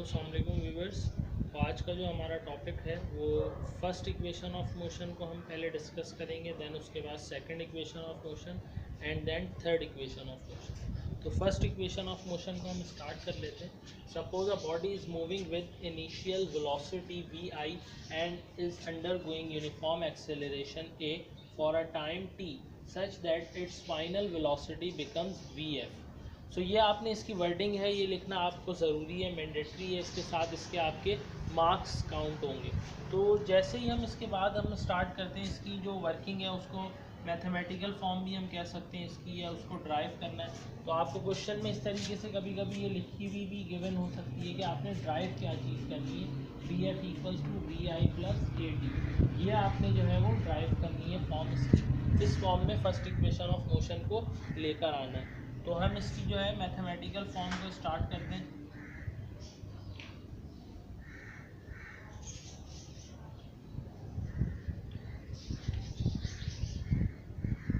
अस्सलाम वालेकुम व्यूवर्स। तो आज का जो हमारा टॉपिक है वो फर्स्ट इक्वेशन ऑफ मोशन को हम पहले डिस्कस करेंगे, देन उसके बाद second equation of motion and then third equation of motion. तो फर्स्ट इक्वेशन ऑफ मोशन को हम स्टार्ट कर लेते हैं। Suppose a body is moving with initial velocity V I and is undergoing uniform acceleration A for a time T such that its final velocity becomes V F. So ये आपने इसकी wording है, ये लिखना आपको ज़रूरी है, मैंडेटरी है। इसके साथ इसके आपके मार्क्स काउंट होंगे। तो जैसे ही हम इसके बाद हम स्टार्ट करते हैं, इसकी जो वर्किंग है उसको मैथमेटिकल फॉर्म भी हम कह सकते हैं इसकी, या उसको ड्राइव करना है तो आपको क्वेश्चन में इस तरीके से कभी कभी ये लिखी हुई भी गिवन हो सकती है कि आपने ड्राइव क्या चीज़ करनी है, V F equals to V I plus A T. ये आपने जो है वो ड्राइव करनी है फॉर्म इसकी। इस फॉर्म में फर्स्ट इक्वेशन ऑफ मोशन को लेकर आना है। तो हम इसकी जो है मैथमेटिकल फॉर्म को स्टार्ट करते हैं।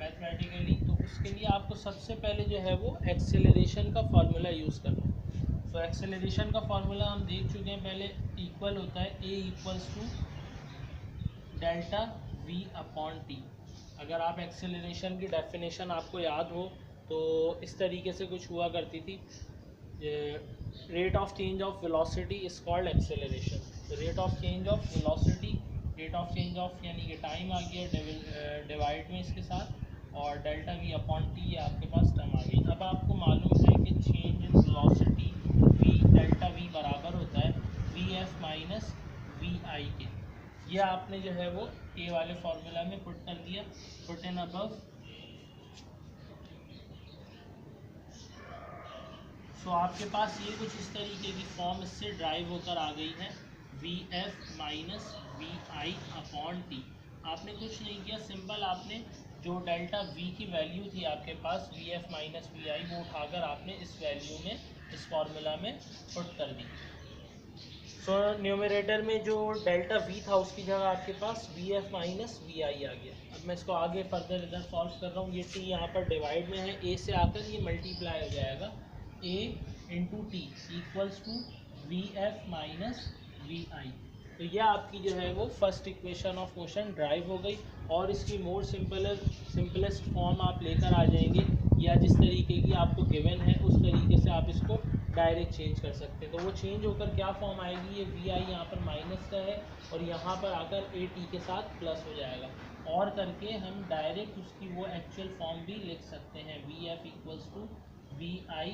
मैथमेटिकली तो उसके लिए आपको सबसे पहले जो है वो एक्सेलरेशन का फार्मूला यूज़ करना है। तो एक्सेलरेशन का फार्मूला हम देख चुके हैं पहले, इक्वल होता है A equals to delta V upon T. अगर आप एक्सेलरेशन की डेफिनेशन आपको याद हो तो इस तरीके से कुछ हुआ करती थी, rate of change of velocity is called acceleration. Rate of change of velocity, rate of change of यानी कि टाइम आ गया डिवाइड में इसके साथ, और डेल्टा वी अपॉन टी आपके पास टर्म आ गई। अब आपको मालूम है कि change in velocity we delta we बराबर होता है वी एफ माइनस वी आई के। ये आपने जो है वो ए वाले फार्मूला में पुट कर दिया, पुट इन अबव। तो आपके पास ये कुछ इस तरीके की फॉर्म इससे ड्राइव होकर आ गई है, V F minus V I upon T. आपने कुछ नहीं किया, सिंपल आपने जो डेल्टा वी की वैल्यू थी आपके पास वी एफ माइनस वी आई, वो उठाकर आपने इस वैल्यू में इस फार्मूला में पुट कर दी। सो न्यूमरेटर में जो डेल्टा वी था उसकी जगह आपके पास वी एफ माइनस वी आई आ गया। अब मैं इसको आगे फर्दर इधर सॉल्व कर रहा हूँ। ये टी यहाँ पर डिवाइड में है, ए से आकर ये मल्टीप्लाई हो जाएगा, A into T equals to V F minus V I. तो यह आपकी जो है वो first equation of motion derive हो गई। और इसकी मोर सिंपलेस्ट फॉर्म आप लेकर आ जाएंगे, या जिस तरीके की आपको गिवन है उस तरीके से आप इसको डायरेक्ट चेंज कर सकते हैं। तो वो चेंज होकर क्या फॉर्म आएगी, ये वी आई यहाँ पर माइनस का है और यहाँ पर आकर ए टी के साथ प्लस हो जाएगा। और करके हम डायरेक्ट उसकी वो एक्चुअल फॉर्म भी लिख सकते हैं, V F equals to V I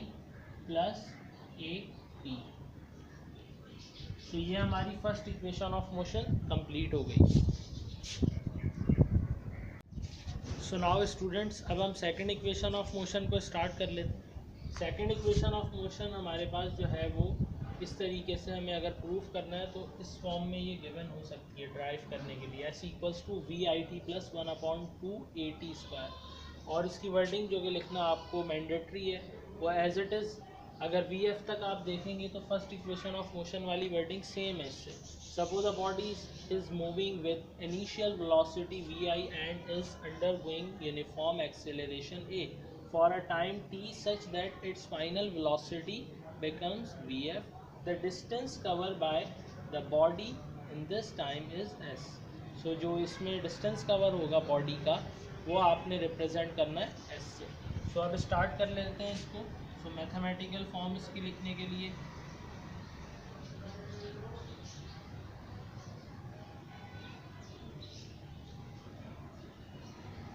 plus A T. तो ये हमारी first equation of motion complete हो गई। सो नाउ स्टूडेंट्स, अब हम सेकंड इक्वेशन ऑफ मोशन को स्टार्ट कर लेते हैं। सेकंड इक्वेशन ऑफ मोशन हमारे पास जो है वो इस तरीके से, हमें अगर प्रूफ करना है तो इस फॉर्म में ये गिवन हो सकती है ड्राइव करने के लिए, S equals to V I T plus one upon two A T square. और इसकी वर्डिंग जो कि लिखना आपको मैंडेटरी है वो एज इट इज़। अगर वी एफ तक आप देखेंगे तो फर्स्ट इक्वेशन ऑफ मोशन वाली वर्डिंग सेम है इससे। Suppose a body is moving with initial velocity vi and is undergoing uniform acceleration a for a time t such that its final velocity becomes vf. The distance covered by the body in this time is s. So जो इसमें distance cover होगा body का वो आपने represent करना है s से। सो अब स्टार्ट कर लेते हैं इसको। सो मैथमेटिकल फॉर्म इसकी लिखने के लिए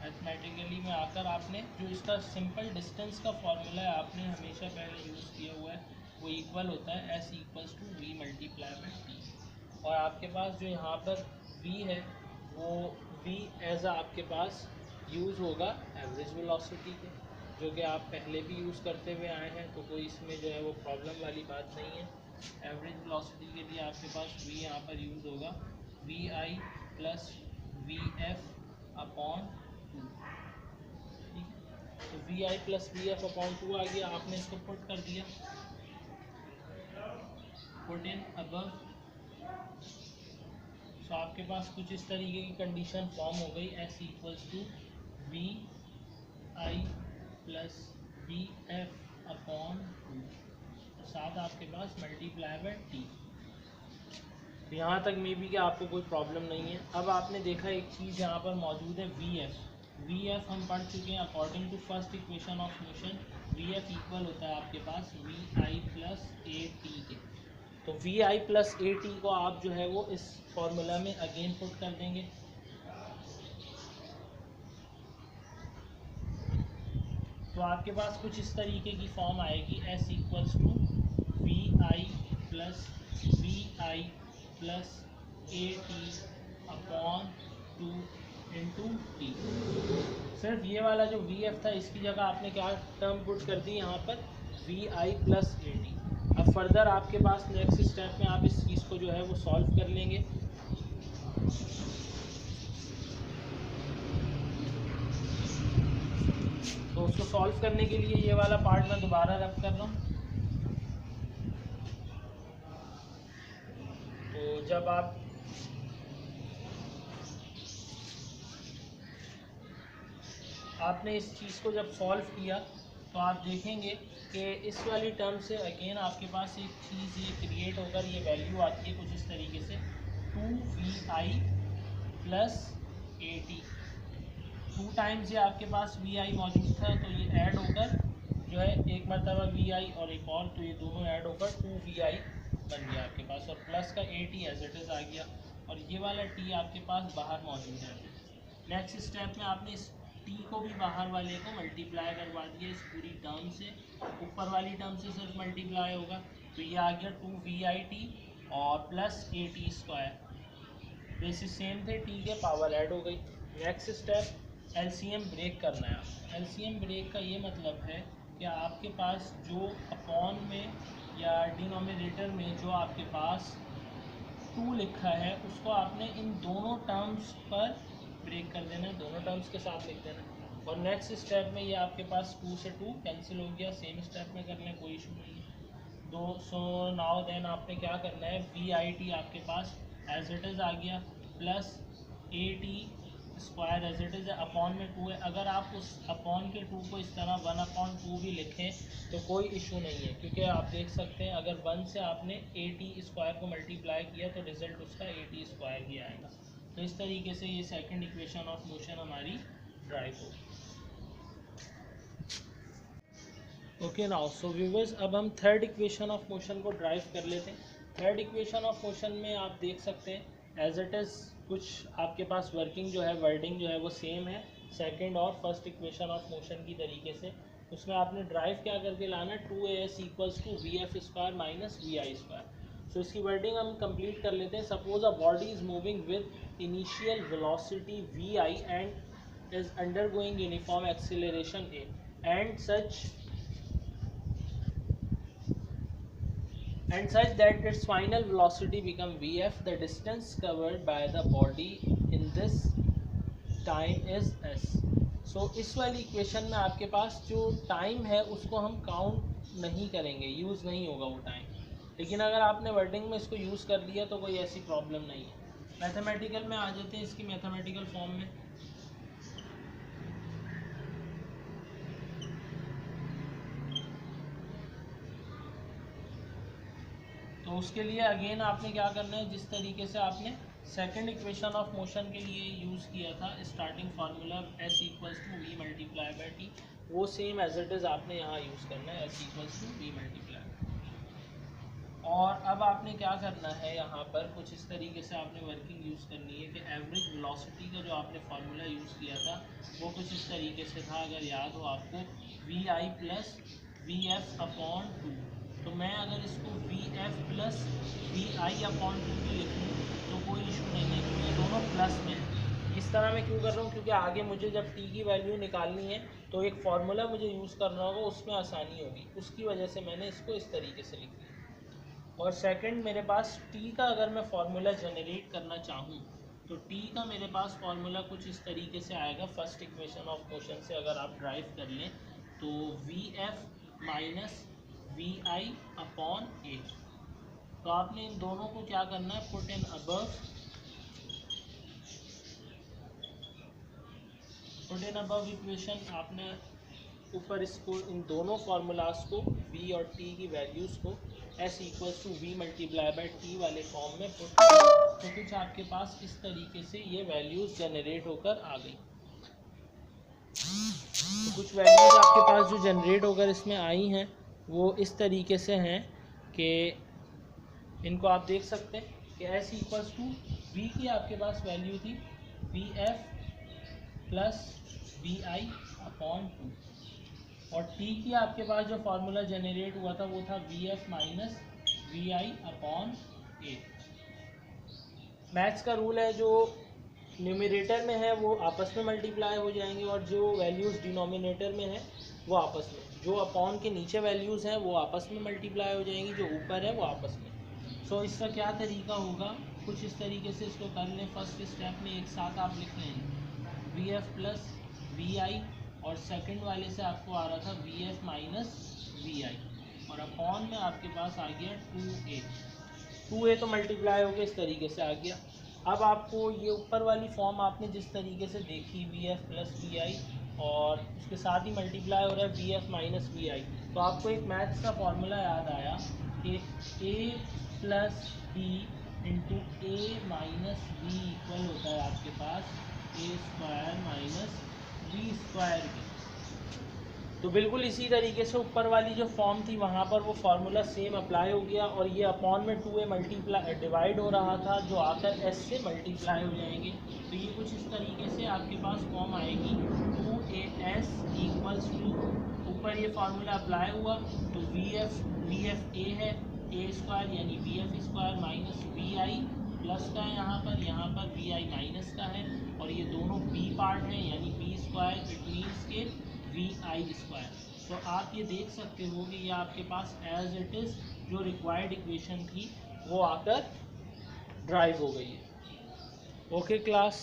मैथमेटिकली में आकर आपने जो इसका सिंपल डिस्टेंस का फॉर्मूला है आपने हमेशा पहले यूज़ किया हुआ है, वो इक्वल होता है S equals to V multiply by T. और आपके पास जो यहाँ पर वी है वो वी एज आपके पास यूज़ होगा एवरेज वेलोसिटी के, जो कि आप पहले भी यूज़ करते हुए आए हैं, तो कोई इसमें जो है वो प्रॉब्लम वाली बात नहीं है। एवरेज वेलोसिटी के लिए आपके पास वी यहाँ पर यूज़ होगा V I plus V F upon two. ठीक है, तो V I plus V F upon two आ गया, आपने इसको पुट कर दिया, पुट इन अबव। सो आपके पास कुछ इस तरीके की कंडीशन फॉर्म हो गई, S equals to V I plus V F upon two. तो साथ आपके पास मल्टीप्लाई बाय टी। तो यहाँ तक मे बी कि आपको कोई प्रॉब्लम नहीं है। अब आपने देखा एक चीज़ यहाँ पर मौजूद है वी एफ। वी एफ हम पढ़ चुके हैं according to first equation of motion. V F equal होता है आपके पास V I plus A T के। तो V I plus A T को आप जो है वो इस फॉर्मूला में अगेन पुट कर देंगे। तो आपके पास कुछ इस तरीके की फॉर्म आएगी, S equals to V I plus V I plus A T upon 2 into T. सिर्फ ये वाला जो वी एफ था इसकी जगह आपने क्या टर्म पुट कर दी यहाँ पर, V I plus A T. अब फर्दर आपके पास नेक्स्ट स्टेप में आप इस चीज़ को जो है वो सॉल्व कर लेंगे। तो उसको सॉल्व करने के लिए ये वाला पार्ट मैं दोबारा रब कर रहा हूँ। तो जब आपने इस चीज़ को जब सॉल्व किया तो आप देखेंगे कि इस वाली टर्म से अगेन आपके पास एक चीज़ ये क्रिएट होकर ये वैल्यू आती है कुछ इस तरीके से 2vi plus A T. 2 times ये आपके पास vi मौजूद था तो ये ऐड होकर जो है एक मरतबा vi और एक और, तो ये दोनों ऐड होकर 2vi बन गया आपके पास, और प्लस का A T as it is आ गया, और ये वाला टी आपके पास बाहर मौजूद है। नेक्स्ट स्टेप में आपने इस टी को भी बाहर वाले को मल्टीप्लाई करवा दिया इस पूरी टर्म से, ऊपर वाली टर्म से सिर्फ मल्टीप्लाई होगा, तो ये आ गया 2vi और plus A T square. Basis same थे, टी के पावर ऐड हो गई। नेक्स्ट स्टेप एलसीएम ब्रेक करना है। एलसीएम ब्रेक का ये मतलब है कि आपके पास जो अपॉन में या डिनोमिनेटर में जो आपके पास 2 लिखा है उसको आपने इन दोनों टर्म्स पर ब्रेक कर देना है, दोनों टर्म्स के साथ लिख देना है। और नेक्स्ट स्टेप में ये आपके पास 2 से 2 कैंसिल हो गया, सेम स्टेप में कर लें, कोई इशू नहीं है। दो सो नाउ देन आपने क्या करना है, वी आई टी आपके पास एज इट इज़ आ गया plus A T square as it is upon में 2 है। अगर आप उस अपॉन के 2 को इस तरह 1/2 भी लिखें तो कोई इशू नहीं है, क्योंकि आप देख सकते हैं अगर 1 से आपने ए टी स्क्वायर को मल्टीप्लाई किया तो रिजल्ट उसका ए टी स्क्वायर ही आएगा। तो इस तरीके से ये सेकंड इक्वेशन ऑफ मोशन हमारी ड्राइव होगी। ओके नाउ सो व्यूअर्स, अब हम थर्ड इक्वेशन ऑफ मोशन को ड्राइव कर लेते हैं। थर्ड इक्वेशन ऑफ मोशन में आप देख सकते हैं एज इट इज़ कुछ आपके पास वर्किंग जो है, वर्डिंग जो है वो सेम है सेकंड और फर्स्ट इक्वेशन ऑफ मोशन की तरीके से। उसमें आपने ड्राइव क्या करके लाना, 2as equals to V F square minus V I square. So इसकी वर्डिंग हम कंप्लीट कर लेते हैं। Suppose a body is moving with initial velocity vi and is undergoing uniform acceleration a and such that its final velocity become vf, the distance covered by the body in this time is s। सो इस वाली equation में आपके पास जो time है उसको हम count नहीं करेंगे, यूज़ नहीं होगा वो टाइम। लेकिन अगर आपने वर्डिंग में इसको यूज़ कर दिया तो कोई ऐसी प्रॉब्लम नहीं है। मैथमेटिकल में आ जाते हैं, इसकी मैथमेटिकल फॉर्म में। तो उसके लिए अगेन आपने क्या करना है, जिस तरीके से आपने सेकंड इक्वेशन ऑफ मोशन के लिए यूज़ किया था starting formula S equals to V multiply by T, वो सेम एज इट इज़ आपने यहाँ यूज़ करना है, S equals to V multiply. और अब आपने क्या करना है, यहाँ पर कुछ इस तरीके से आपने वर्किंग यूज़ करनी है कि एवरेज वेलोसिटी का जो आपने फार्मूला यूज़ किया था वो कुछ इस तरीके से था, अगर याद हो आपको, V I plus V F upon 2। तो मैं अगर इसको V F plus V I upon 2 भी लिखूँ तो कोई इशू नहीं है, क्योंकि ये दोनों प्लस में है। इस तरह मैं क्यों कर रहा हूँ, क्योंकि आगे मुझे जब टी की वैल्यू निकालनी है तो एक फार्मूला मुझे यूज़ करना होगा, उसमें आसानी होगी, उसकी वजह से मैंने इसको इस तरीके से लिख दिया। और सेकंड, मेरे पास टी का अगर मैं फार्मूला जनरेट करना चाहूँ तो टी का मेरे पास फार्मूला कुछ इस तरीके से आएगा। फर्स्ट इक्वेशन ऑफ मोशन से अगर आप ड्राइव कर लें तो V F minus V I upon A. तो आपने इन दोनों को क्या करना है, पुट इन अबव इक्वेशन। आपने ऊपर इसको इन दोनों फार्मूलाज को v और t की वैल्यूज़ को s equals to V multiply by T वाले फॉर्म में पुट तो कुछ आपके पास इस तरीके से ये वैल्यूज़ जनरेट होकर आ गई। तो कुछ वैल्यूज़ आपके पास जो जनरेट होकर इसमें आई हैं वो इस तरीके से हैं कि इनको आप देख सकते हैं कि s इक्वल्स टू v की आपके पास वैल्यू थी V F plus V I upon 2 और t की आपके पास जो फार्मूला जनरेट हुआ था वो था V F minus V I upon A. Maths का रूल है जो न्यूमरेटर में है वो आपस में मल्टीप्लाई हो जाएंगे और जो वैल्यूज़ डिनोमिनेटर में है वो आपस में, जो अपॉन के नीचे वैल्यूज़ हैं वो आपस में मल्टीप्लाई हो जाएंगी, जो ऊपर है वो आपस में। सो इसका क्या तरीका होगा, कुछ इस तरीके से इसको कर लें। फर्स्ट स्टेप में एक साथ आप लिख लें वी एफ प्लस वी आई और सेकंड वाले से आपको आ रहा था वी एफ माइनस वी आई और अपॉन में आपके पास आ गया 2a तो मल्टीप्लाई हो गया इस तरीके से आ गया। अब आपको ये ऊपर वाली फॉर्म आपने जिस तरीके से देखी वी एफ प्लस वी आई और उसके साथ ही मल्टीप्लाई हो रहा है V F minus V I, तो आपको एक मैथ्स का फॉर्मूला याद आया कि a plus B into A minus V equal होता है आपके पास A square minus V square के। तो बिल्कुल इसी तरीके से ऊपर वाली जो फॉर्म थी वहाँ पर वो फार्मूला सेम अप्लाई हो गया और ये अपॉन में 2a मल्टीप्लाई डिवाइड हो रहा था जो आकर s से मल्टीप्लाई हो जाएंगे। तो ये कुछ इस तरीके से आपके पास फॉर्म आएगी 2as इक्वल्स टू, ऊपर ये फार्मूला अप्लाई हुआ तो वी एफ ए है ए स्क्वायर यानी V F square minus V I plus का है यहाँ पर वी आई माइनस का है और ये दोनों b पार्ट है यानी b स्क्वायर इट मीन्स के वी आई स्क्वायर। तो आप ये देख सकते हो कि ये आपके पास एज इट इज़ जो रिक्वायर्ड इक्वेशन थी वो आकर ड्राइव हो गई है। Okay class.